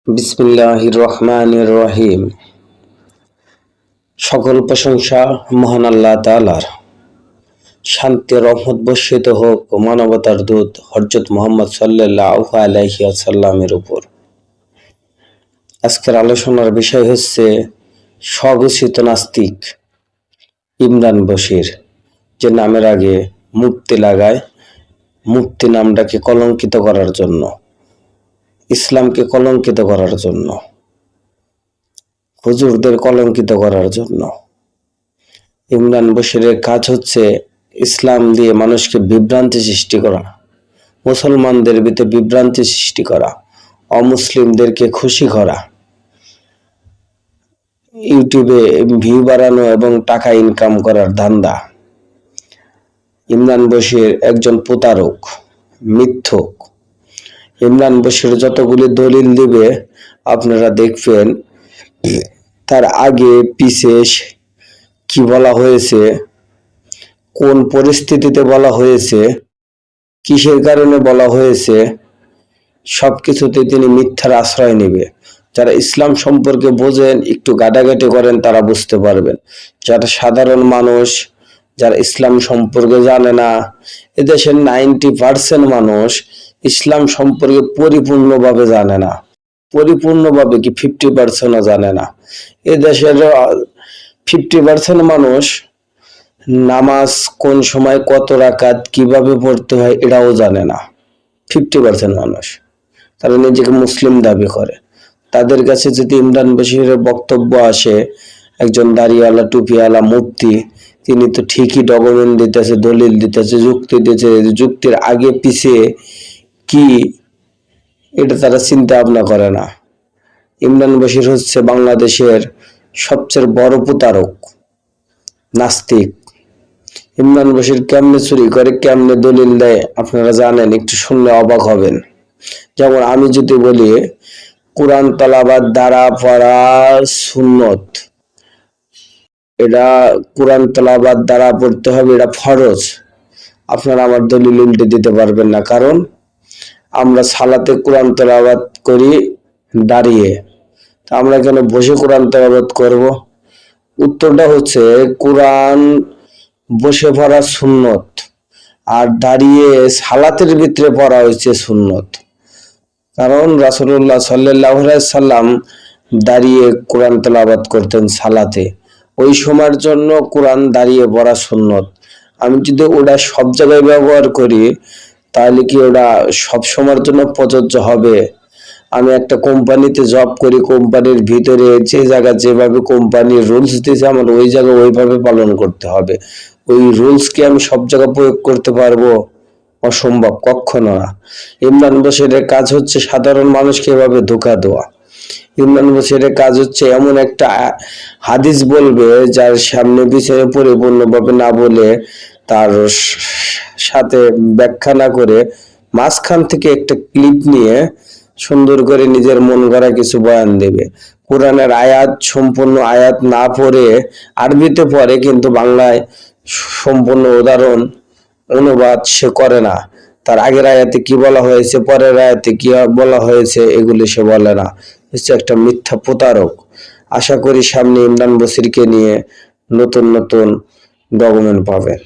বিসমিল্লাহির রহমানির রহিম। সকল প্রশংসা মহান আল্লাহ তাআলার। শান্তি রহমত বর্ষিত হোক মানবতার দূত হযরত মুহাম্মদ সাল্লাল্লাহু আলাইহি ওয়াসাল্লামের উপর। আজকের আলোচনার বিষয় হচ্ছে স্বঘোষিত নাস্তিক ইমরান বশির, যে নামের আগে মুক্তি লাগায়, মুক্তি নামটাকে কলঙ্কিত করার জন্য, ইসলামকে কলঙ্কিত করার জন্য, হুজুরদের কলঙ্কিত করার জন্য। ইমরান বশিরের কাজ হচ্ছে ইসলাম দিয়ে মানুষকে বিভ্রান্তি সৃষ্টি করা, মুসলমানদের ভিতরে বিভ্রান্তি সৃষ্টি করা, অমুসলিমদেরকে খুশি করা, ইউটিউবে ভিউ বাড়ানো এবং টাকা ইনকাম করার ধান্দা। ইমরান বশির একজন প্রতারক, মিথ্যক। ইমরান বশির যতগুলি দলিল দিবে আপনারা দেখবেন তার আগে পিছে কি বলা হয়েছে, কোন পরিস্থিতিতে বলা হয়েছে, কিসের কারণে বলা হয়েছে, সবকিছুতে তিনি মিথ্যার আশ্রয় নেবে। যারা ইসলাম সম্পর্কে বোঝেন, একটু ঘাটাঘাটি করেন, তারা বুঝতে পারবেন। যারা সাধারণ মানুষ, যারা ইসলাম সম্পর্কে জানে না, এদেশের 90% মানুষ ইসলাম সম্পর্কে পরিপূর্ণভাবে জানে না। পরিপূর্ণভাবে কি 50%ও জানে না। এদেশের 50% মানুষ নামাজ কোন সময় কত রাকাত কিভাবে পড়তে হয় এটাও জানে না। 50% মানুষ, তারা নিজেকে মুসলিম দাবি করে। তাদের কাছে যদি ইমরান বশিরের বক্তব্য আসে, একজন দাড়িওয়ালা টুপিওয়ালা মুফতি, তিনি তো ঠিকই ডকুমেন্ট দিতেছে, দলিল দিতেছে, যুক্তি দিতেছে, যুক্তির আগে পিছিয়ে কি এটা তারা চিন্তা ভাবনা করে না। ইমরান বশির হচ্ছে বাংলাদেশের সবচেয়ে বড় প্রতারক, নাস্তিক। ইমরান বশির কেমনে চুরি করে, কেমনে দলিল দেয় আপনারা জানেন, একটু শুনলে অবাক হবেন। যেমন আমি যদি বলি কোরআন তেলাওয়াত দ্বারা পড়া সুন্নত, এটা কোরআন তেলাওয়াত দ্বারা পড়তে হবে, এটা ফরজ, আপনারা আমার দলিল উল্টে দিতে পারবেন না। কারণ আমরা সালাতে কোরআন তেলাওয়াত করি দাঁড়িয়ে, তা আমরা কেন বসে কোরআন তেলাওয়াত করব? উত্তরটা হচ্ছে কোরআন বসে পড়া সুন্নত, আর দাঁড়িয়ে সালাতের ভিতরে পড়া হচ্ছে সুন্নত। কারণ রাসূলুল্লাহ সাল্লাল্লাহু আলাইহি সাল্লাম দাঁড়িয়ে কোরআন তেলাওয়াত করতেন সালাতে, ওই সময়ের জন্য কোরআন দাঁড়িয়ে পড়া সুন্নত। আমি যদি ওটা সব জায়গায় ব্যবহার করি, তাহলে কি ওটা সব সময়ের জন্য প্রযোজ্য হবে? আমি একটা কোম্পানিতে জব করি, কোম্পানির ভিতরে যে জায়গা যেভাবে কোম্পানির রুলস দিয়েছে আমার ওই জায়গা ওইভাবে পালন করতে হবে। ওই রুলস কি আমি সব জায়গায় প্রয়োগ করতে পারবো? অসম্ভব, কখনো না। ইমরান বশিরের কাজ হচ্ছে সাধারণ মানুষকে এভাবে ধোঁকা দেওয়া। ইমরান বশিরের কাজ হচ্ছে এমন একটা হাদিস বলবে যার সামনে পিছনে পরিপূর্ণভাবে না বলে, তার সাথে ব্যাখ্যা না করে, মাঝখান থেকে একটা ক্লিপ নিয়ে সুন্দর করে নিজের মন গড়া কিছু বয়ান দেবে। কোরআনের আয়াত সম্পূর্ণ আয়াত না পড়ে আরবিতে পড়ে, কিন্তু বাংলায় সম্পূর্ণ উদাহরণ অনুবাদ সে করে না। তার আগের আয়াতে কি বলা হয়েছে, পরের আয়াতে কি বলা হয়েছে, এগুলি সে বলে না। হচ্ছে একটা মিথ্যা প্রতারক। আশা করি সামনে ইমরান বশিরকে নিয়ে নতুন নতুন ডকুমেন্ট পাবেন।